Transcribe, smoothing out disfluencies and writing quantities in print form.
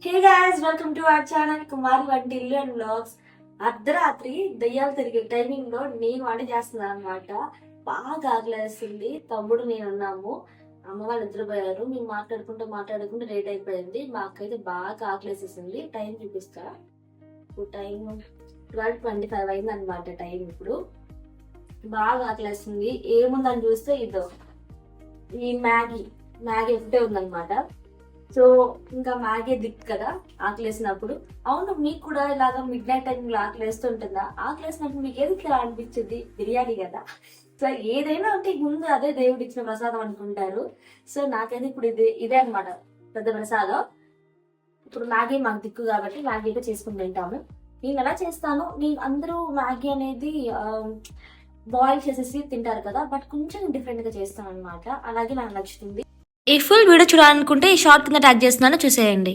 Hey guys, welcome to our channel Kumari Vantillu and vlogs. అర్ధరాత్రి దయ్యాలు తిరిగే టైమింగ్ లో నేను వంట చేస్తున్నాను అనమాట. బాగా ఆకలేస్తుంది. తమ్ముడు నేను ఉన్నాము. అమ్మ వాళ్ళు నిద్రపోయారు. మేము మాట్లాడుకుంటూ లేట్ అయిపోయింది. మాకైతే బాగా ఆకలేసేసింది. టైం చూపిస్తా. ఇప్పుడు టైం 12:25 అయింది అనమాట. టైం ఇప్పుడు బాగా ఆకలేస్తుంది. ఏముందని చూస్తే ఇదో ఈ మ్యాగీ ఒకటే ఉందన్నమాట. సో ఇంకా మ్యాగీ దిక్కు కదా ఆకలేసినప్పుడు. అవును, మీకు కూడా ఇలాగా మిడ్ నైట్ టైంలో ఆకలేస్తుంటుందా? ఆకలేసినప్పుడు మీకు ఏది ఇలా అనిపించింది? బిర్యానీ కదా. సో ఏదైనా అంటే ముందు అదే దేవుడు ఇచ్చిన ప్రసాదం అనుకుంటారు. సో నాకైతే ఇప్పుడు ఇదే అనమాట పెద్ద ప్రసాదం. ఇప్పుడు మ్యాగీ మాకు దిక్కు కాబట్టి మ్యాగీ అయితే చేసుకుని తింటాము. నేను ఎలా చేస్తాను, నేను అందరూ మ్యాగీ అనేది బాయిల్ చేసేసి తింటారు కదా, బట్ కొంచెం డిఫరెంట్ గా చేస్తాను అనమాట. అలాగే నాకు నచ్చుతుంది. ఈ ఫుల్ వీడియో చూడాలనుకుంటే ఈ షార్ట్ కింద ట్యాగ్ చేస్తున్నాను, చూసేయండి.